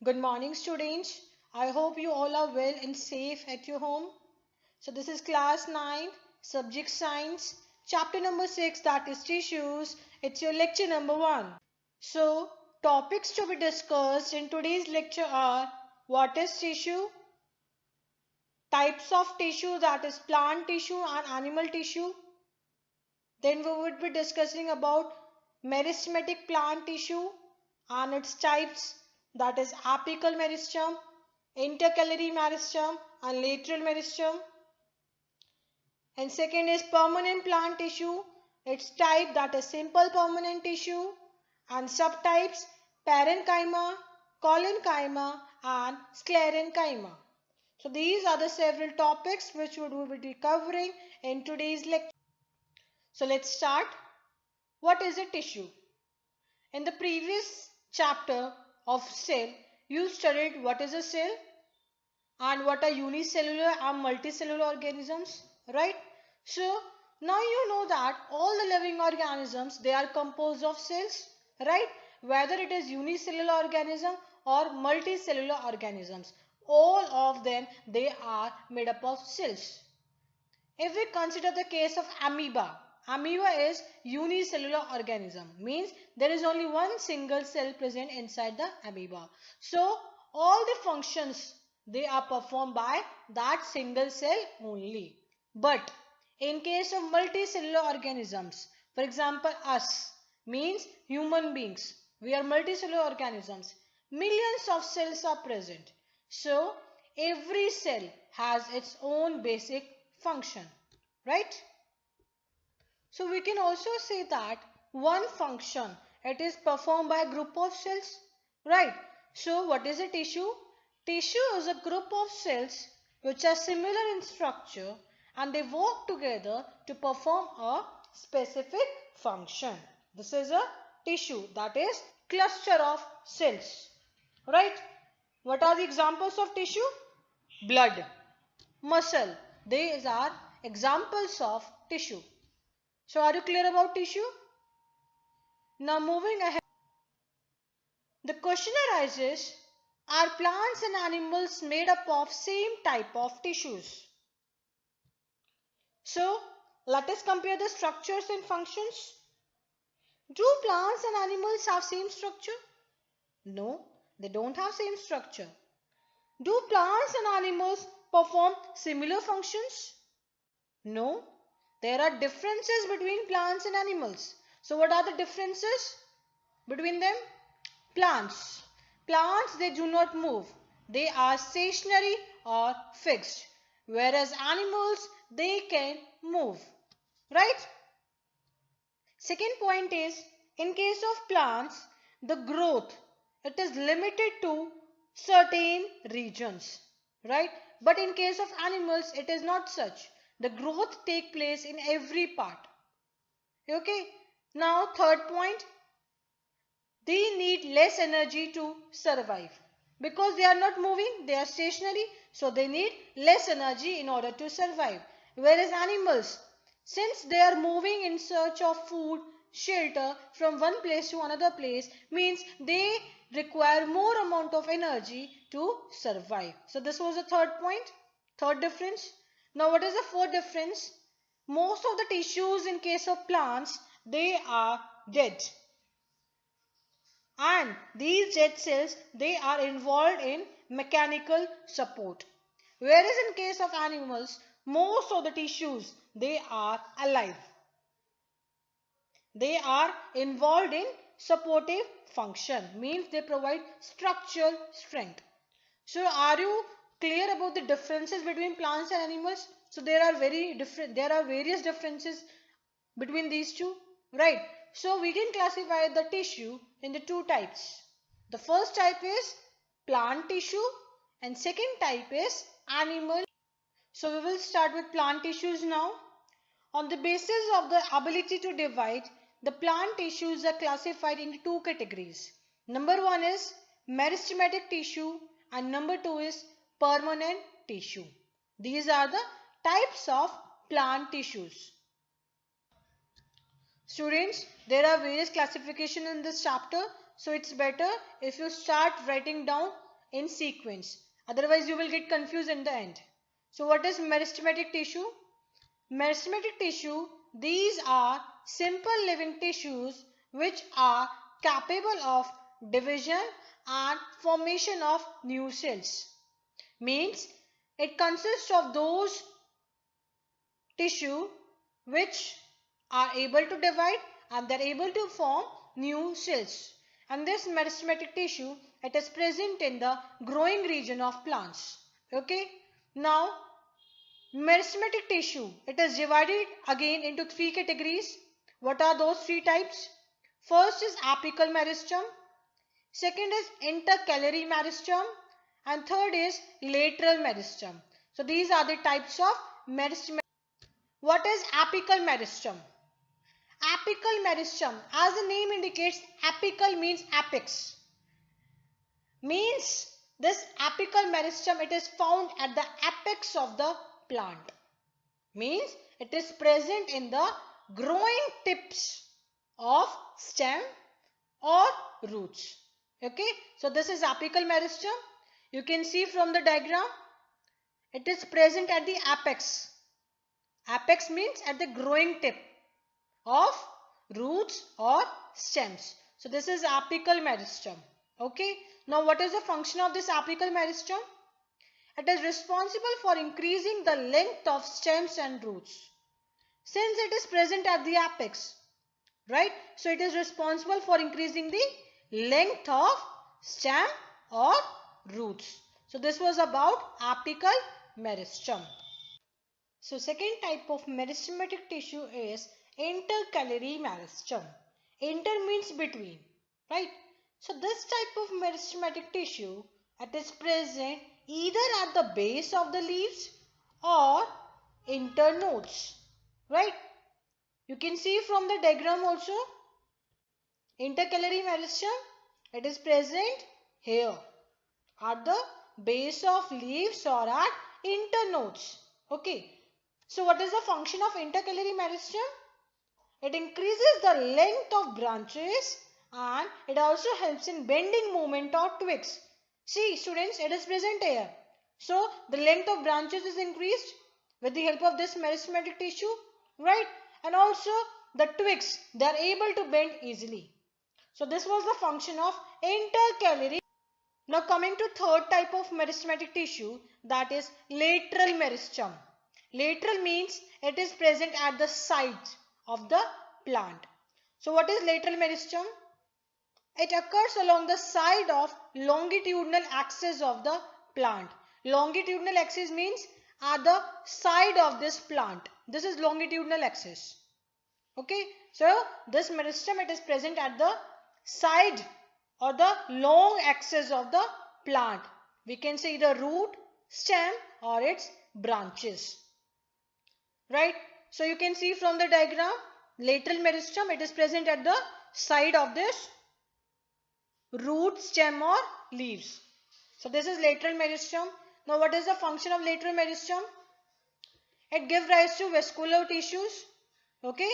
Good morning, students. I hope you all are well and safe at your home. So this is class 9, subject science, chapter number 6, that is tissues. It's your lecture number 1. So topics to be discussed in today's lecture are what is tissue, types of tissue, that is plant tissue and animal tissue. Then we would be discussing about meristematic plant tissue and its types, that is apical meristem, intercalary meristem and lateral meristem. And second is permanent plant tissue, its type, that is simple permanent tissue, and subtypes parenchyma, collenchyma and sclerenchyma. So these are the several topics which we will be covering in today's lecture. So let's start. What is a tissue? In the previous chapter of cell, you studied what is a cell and what are unicellular and multicellular organisms, right? So now you know that all the living organisms, they are composed of cells, right? Whether it is unicellular organism or multicellular organisms, all of them, they are made up of cells. If we consider the case of amoeba, amoeba is unicellular organism, means there is only one single cell present inside the amoeba. So all the functions, they are performed by that single cell only. But in case of multicellular organisms, for example us, means human beings, we are multicellular organisms. Millions of cells are present. So every cell has its own basic function, right? So we can also say that one function, it is performed by a group of cells, right? So what is a tissue? Tissue is a group of cells which are similar in structure and they work together to perform a specific function. This is a tissue, that is cluster of cells, right? What are the examples of tissue? Blood, muscle, these are examples of tissue. So are you clear about tissue? Now moving ahead, the question arises, are plants and animals made up of same type of tissues? So let us compare the structures and functions. Do plants and animals have same structure? No, they don't have same structure. Do plants and animals perform similar functions? No, there are differences between plants and animals. So what are the differences between them? Plants. Plants, they do not move. They are stationary or fixed. Whereas animals, they can move. Right? Second point is, in case of plants, the growth, it is limited to certain regions. Right? But in case of animals, it is not such. The growth take place in every part. Okay? Now, third point, they need less energy to survive. Because they are not moving, they are stationary, so they need less energy in order to survive. Whereas animals, since they are moving in search of food, shelter from one place to another place, means they require more amount of energy to survive. So this was the third point, third difference. Now what is the fourth difference? Most of the tissues in case of plants, they are dead. And these dead cells, they are involved in mechanical support. Whereas in case of animals, most of the tissues, they are alive. They are involved in supportive function, means they provide structural strength. So are you clear about the differences between plants and animals? So there are various differences between these two, right? So we can classify the tissue in the two types. The first type is plant tissue and second type is animal. So we will start with plant tissues now. On the basis of the ability to divide, the plant tissues are classified into two categories. Number one is meristematic tissue and number two is permanent tissue. These are the types of plant tissues. Students, there are various classification in this chapter, so it's better if you start writing down in sequence. Otherwise, you will get confused in the end. So what is meristematic tissue? Meristematic tissue, these are simple living tissues which are capable of division and formation of new cells. Means it consists of those tissue which are able to divide and they are able to form new cells. And this meristematic tissue, it is present in the growing region of plants. Okay. Now, meristematic tissue, it is divided again into three categories. What are those three types? First is apical meristem, second is intercalary meristem, and third is lateral meristem. So these are the types of meristem. What is apical meristem? Apical meristem, as the name indicates, apical means apex. Means this apical meristem, it is found at the apex of the plant. Means it is present in the growing tips of stem or roots. Okay, so this is apical meristem. You can see from the diagram, it is present at the apex. Apex means at the growing tip of roots or stems. So this is apical meristem. Okay. Now what is the function of this apical meristem? It is responsible for increasing the length of stems and roots. Since it is present at the apex, right? So it is responsible for increasing the length of stem or roots. So this was about apical meristem. So second type of meristematic tissue is intercalary meristem. Inter means between, right? So this type of meristematic tissue, it is present either at the base of the leaves or internodes, right? You can see from the diagram also, intercalary meristem, it is present here at the base of leaves or at internodes. Okay. So what is the function of intercalary meristem? It increases the length of branches and it also helps in bending movement of twigs. See students, it is present here. So the length of branches is increased with the help of this meristematic tissue, right? And also the twigs, they are able to bend easily. So this was the function of intercalary. Now coming to third type of meristematic tissue, that is lateral meristem. Lateral means it is present at the sides of the plant. So what is lateral meristem? It occurs along the side of longitudinal axis of the plant. Longitudinal axis means at the side of this plant. This is longitudinal axis. Okay. So this meristem, it is present at the side or the long axis of the plant. We can say the root, stem or its branches. Right. So you can see from the diagram, lateral meristem, it is present at the side of this root, stem or leaves. So this is lateral meristem. Now what is the function of lateral meristem? It gives rise to vascular tissues. Okay.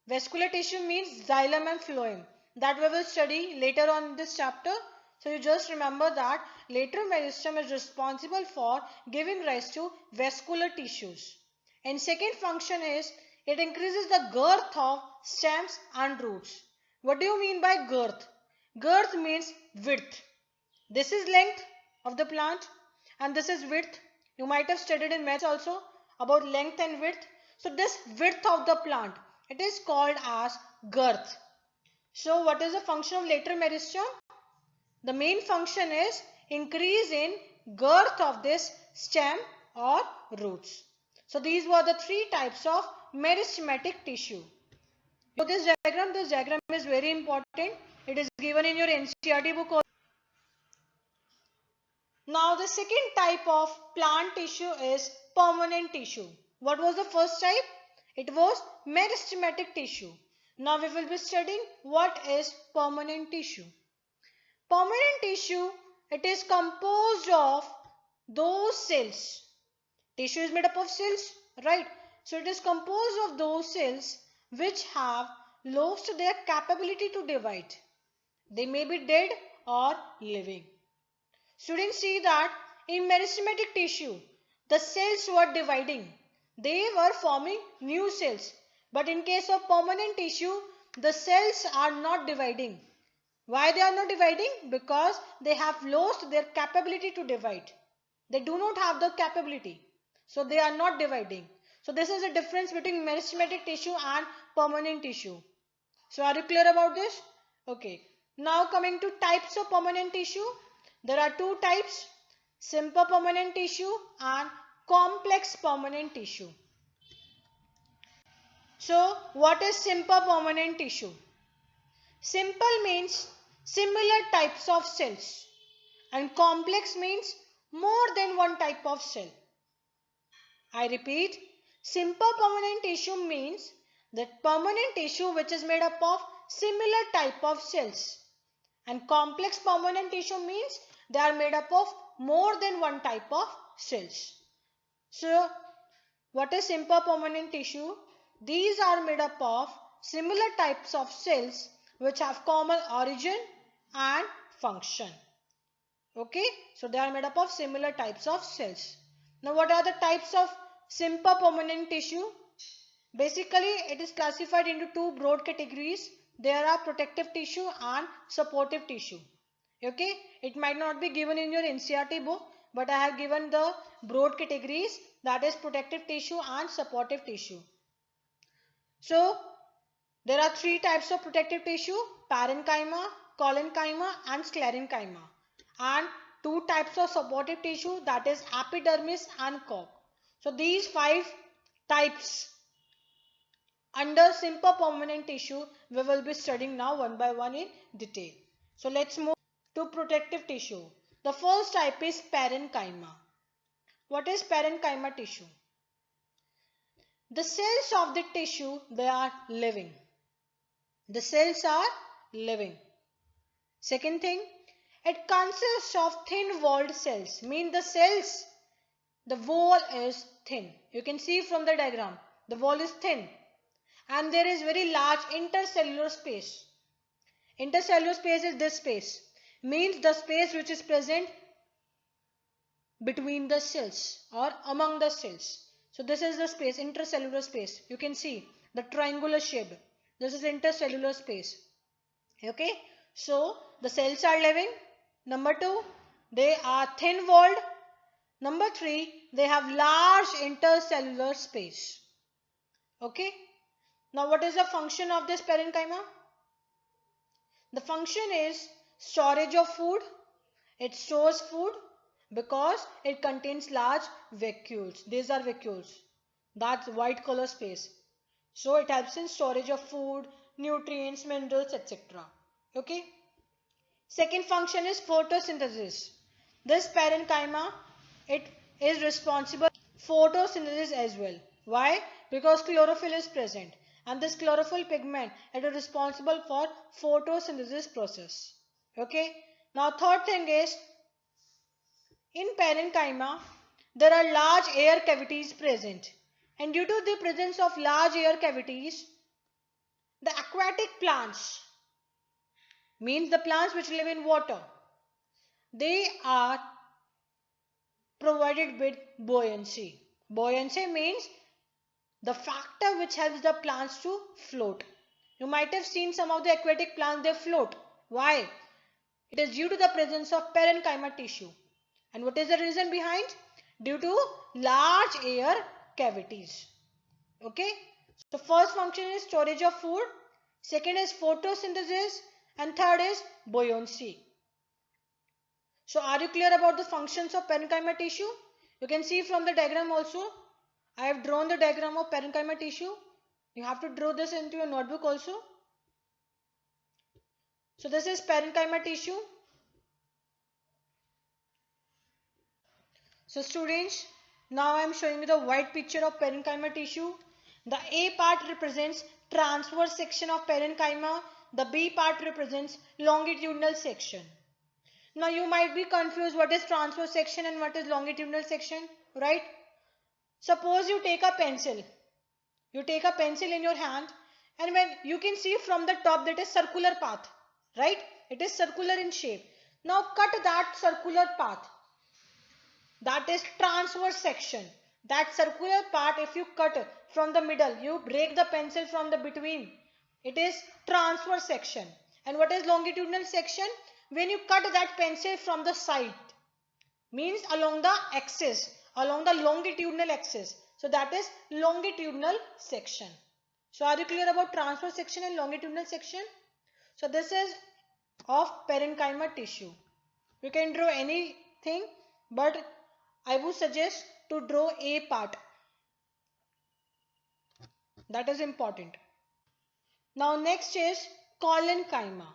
Vascular tissue means xylem and phloem. That we will study later on in this chapter. So you just remember that lateral meristem is responsible for giving rise to vascular tissues. And second function is it increases the girth of stems and roots. What do you mean by girth? Girth means width. This is length of the plant and this is width. You might have studied in maths also about length and width. So this width of the plant, it is called as girth. So what is the function of lateral meristem? The main function is increase in girth of this stem or roots. So these were the three types of meristematic tissue. So this diagram is very important. It is given in your NCERT book. Now the second type of plant tissue is permanent tissue. What was the first type? It was meristematic tissue. Now we will be studying what is permanent tissue. Permanent tissue, it is composed of those cells. Tissue is made up of cells, right? So it is composed of those cells which have lost their capability to divide. They may be dead or living. Students see that in meristematic tissue, the cells were dividing. They were forming new cells. But in case of permanent tissue, the cells are not dividing. Why they are not dividing? Because they have lost their capability to divide. They do not have the capability. So they are not dividing. So this is the difference between meristematic tissue and permanent tissue. So are you clear about this? Okay. Now coming to types of permanent tissue. There are two types. Simple permanent tissue and complex permanent tissue. So what is simple permanent tissue? Simple means similar types of cells and complex means more than one type of cell. I repeat, simple permanent tissue means that permanent tissue which is made up of similar type of cells, and complex permanent tissue means they are made up of more than one type of cells. So what is simple permanent tissue? These are made up of similar types of cells which have common origin and function. Okay, so they are made up of similar types of cells. Now what are the types of simple permanent tissue? Basically it is classified into two broad categories. There are protective tissue and supportive tissue. Okay, it might not be given in your NCERT book, but I have given the broad categories, that is protective tissue and supportive tissue. So there are three types of protective tissue: parenchyma, collenchyma and sclerenchyma, and two types of supportive tissue, that is epidermis and cork. So these five types under simple permanent tissue we will be studying now one by one in detail. So let's move to protective tissue. The first type is parenchyma. What is parenchyma tissue? The cells of the tissue, they are living. The cells are living. Second thing, it consists of thin-walled cells. Mean the cells, the wall is thin. You can see from the diagram, the wall is thin. And there is very large intercellular space. Intercellular space is this space. Means the space which is present between the cells or among the cells. So this is the space, intercellular space. You can see the triangular shape. This is intercellular space. Okay. So the cells are living. Number two, they are thin walled. Number three, they have large intercellular space. Okay. Now what is the function of this parenchyma? The function is storage of food. It stores food because it contains large vacuoles. These are vacuoles. That's white color space. So it helps in storage of food, nutrients, minerals, etc. Okay. Second function is photosynthesis. This parenchyma, it is responsible for photosynthesis as well. Why? Because chlorophyll is present, and this chlorophyll pigment, it is responsible for photosynthesis process. Okay. Now third thing is, in parenchyma, there are large air cavities present, and due to the presence of large air cavities, the aquatic plants, means the plants which live in water, they are provided with buoyancy. Buoyancy means the factor which helps the plants to float. You might have seen some of the aquatic plants, they float. Why? It is due to the presence of parenchyma tissue. And what is the reason behind? Due to large air cavities. Okay. So first function is storage of food. Second is photosynthesis. And third is buoyancy. So are you clear about the functions of parenchyma tissue? You can see from the diagram also. I have drawn the diagram of parenchyma tissue. You have to draw this into your notebook also. So this is parenchyma tissue. So students, now I am showing you the white picture of parenchyma tissue. The A part represents transverse section of parenchyma. The B part represents longitudinal section. Now you might be confused what is transverse section and what is longitudinal section, right? Suppose you take a pencil. You take a pencil in your hand, and when you can see from the top that is circular path, right? It is circular in shape. Now cut that circular path. That is transverse section. That circular part, if you cut from the middle, you break the pencil from the between. It is transverse section. And what is longitudinal section? When you cut that pencil from the side, means along the axis, along the longitudinal axis. So that is longitudinal section. So are you clear about transverse section and longitudinal section? So this is of parenchyma tissue. You can draw anything, but I would suggest to draw A part. That is important. Now next is collenchyma.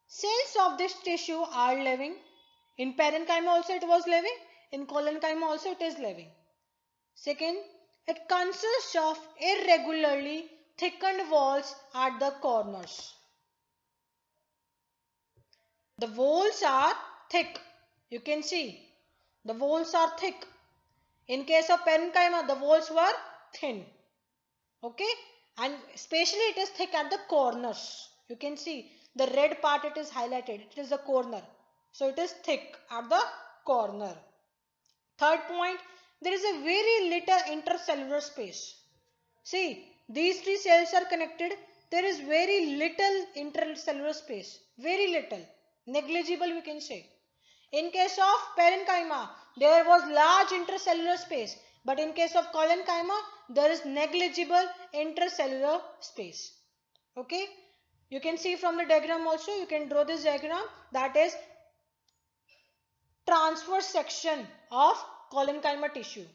Cells of this tissue are living. In parenchyma also it was living. In collenchyma also it is living. Second, it consists of irregularly thickened walls at the corners. The walls are thick. You can see the walls are thick. In case of parenchyma, the walls were thin. Okay, and especially it is thick at the corners. You can see the red part, it is highlighted. It is the corner. So it is thick at the corner. Third point, there is a very little intercellular space. See, these three cells are connected. There is very little intercellular space. Very little. Negligible we can say. In case of parenchyma, there was large intercellular space. But in case of collenchyma, there is negligible intercellular space. Okay. You can see from the diagram also, you can draw this diagram. That is transverse section of collenchyma tissue.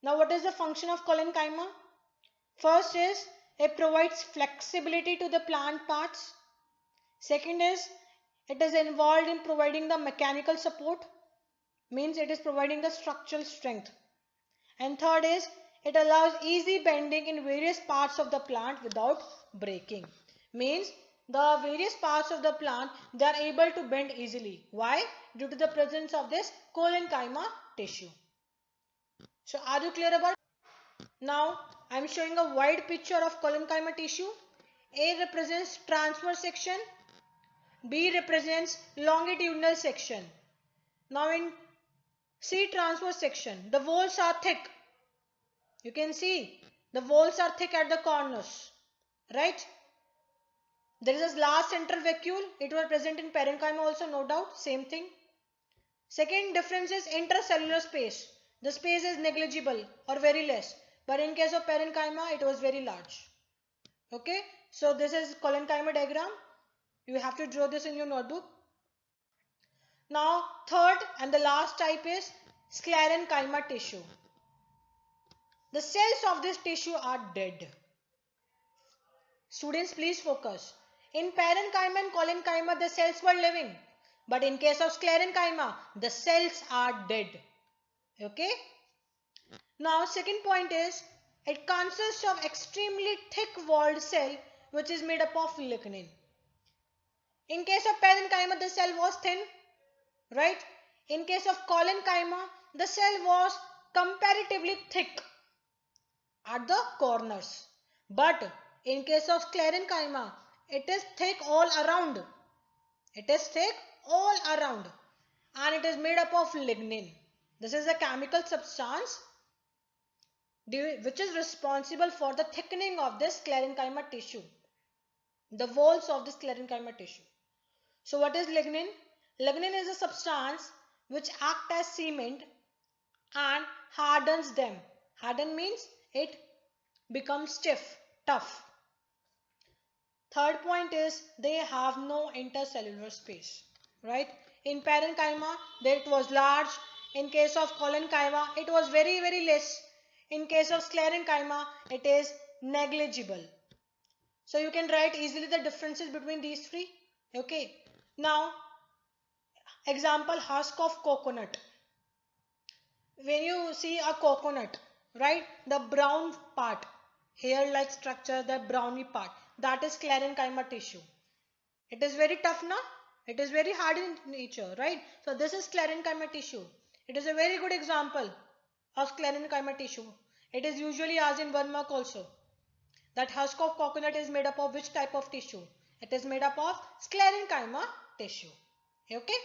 Now what is the function of collenchyma? First is it provides flexibility to the plant parts. Second is it is involved in providing the mechanical support. Means it is providing the structural strength. And third is it allows easy bending in various parts of the plant without breaking. Means the various parts of the plant, they are able to bend easily. Why? Due to the presence of this collenchyma tissue. So are you clear about it? Now I am showing a wide picture of collenchyma tissue. A represents transverse section. B represents longitudinal section. Now in C transverse section, the walls are thick. You can see the walls are thick at the corners, right? There is a large central vacuole. It was present in parenchyma also, no doubt, same thing. Second difference is intercellular space. The space is negligible or very less. But in case of parenchyma, it was very large. Okay, so this is collenchyma diagram. You have to draw this in your notebook. Now, third and the last type is sclerenchyma tissue. The cells of this tissue are dead. Students, please focus. In parenchyma and collenchyma, the cells were living. But in case of sclerenchyma, the cells are dead. Okay. Now, second point is, it consists of extremely thick-walled cell which is made up of lignin. In case of parenchyma, the cell was thin, right? In case of collenchyma, the cell was comparatively thick at the corners. But in case of sclerenchyma, it is thick all around. It is thick all around and it is made up of lignin. This is a chemical substance which is responsible for the thickening of this sclerenchyma tissue, the walls of the sclerenchyma tissue. So what is lignin? Lignin is a substance which acts as cement and hardens them. Harden means it becomes stiff, tough. Third point is they have no intercellular space, right? In parenchyma, it was large. In case of collenchyma, it was very, very less. In case of sclerenchyma, it is negligible. So you can write easily the differences between these three. Okay. Now, example, husk of coconut. When you see a coconut, right, the brown part, hair-like structure, the browny part, that is sclerenchyma tissue. It is very tough now. It is very hard in nature, right? So this is sclerenchyma tissue. It is a very good example of sclerenchyma tissue. It is usually asked in 1 mark also. That husk of coconut is made up of which type of tissue? It is made up of sclerenchyma tissue. Okay.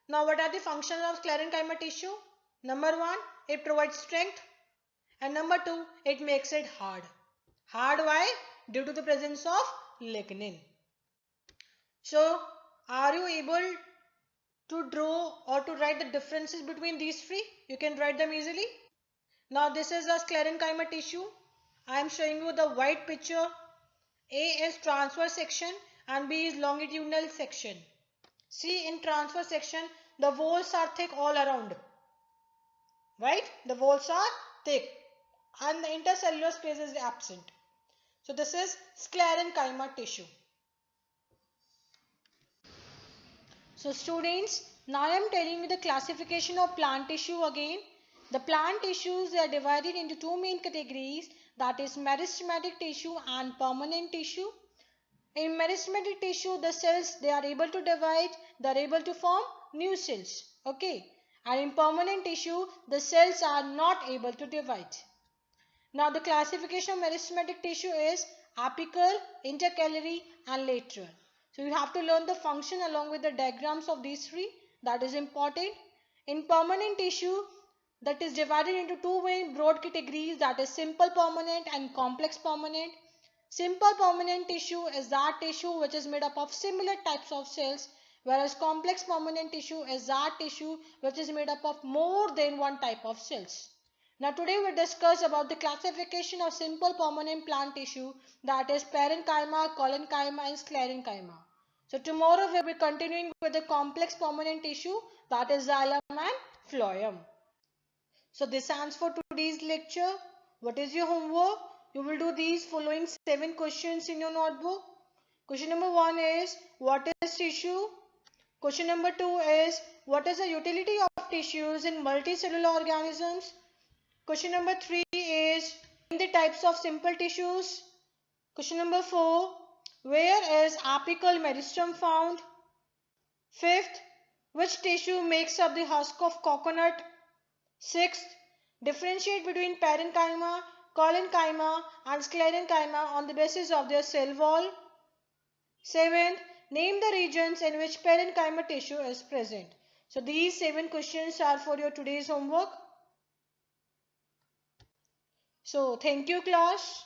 Now what are the functions of sclerenchyma tissue? Number 1, it provides strength. And number 2, it makes it hard. Hard why? Due to the presence of lignin. So are you able to draw or to write the differences between these three? You can write them easily. Now this is a sclerenchyma tissue. I am showing you the white picture. A is transverse section and B is longitudinal section. See, in transverse section, the walls are thick all around. Right? The walls are thick and the intercellular space is absent. So this is sclerenchyma tissue. So students, now I am telling you the classification of plant tissue again. The plant tissues are divided into two main categories, that is meristematic tissue and permanent tissue. In meristematic tissue, the cells, they are able to divide, they are able to form new cells. Okay. And in permanent tissue, the cells are not able to divide. Now the classification of meristematic tissue is apical, intercalary and lateral. So you have to learn the function along with the diagrams of these three. That is important. In permanent tissue, that is divided into two main broad categories, that is simple permanent and complex permanent. Simple permanent tissue is that tissue which is made up of similar types of cells, whereas complex permanent tissue is that tissue which is made up of more than one type of cells. Now today we discuss about the classification of simple permanent plant tissue, that is parenchyma, collenchyma and sclerenchyma. So tomorrow we will be continuing with the complex permanent tissue, that is xylem and phloem. So this ends for today's lecture. What is your homework? You will do these following 7 questions in your notebook. Question number 1 is, what is tissue? Question number 2 is, what is the utility of tissues in multicellular organisms? Question number 3 is, name the types of simple tissues. Question number 4, where is apical meristem found? Fifth, which tissue makes up the husk of coconut? Sixth, differentiate between parenchyma, collenchyma and sclerenchyma on the basis of their cell wall. Seventh, name the regions in which parenchyma tissue is present. So these 7 questions are for your today's homework. So thank you class.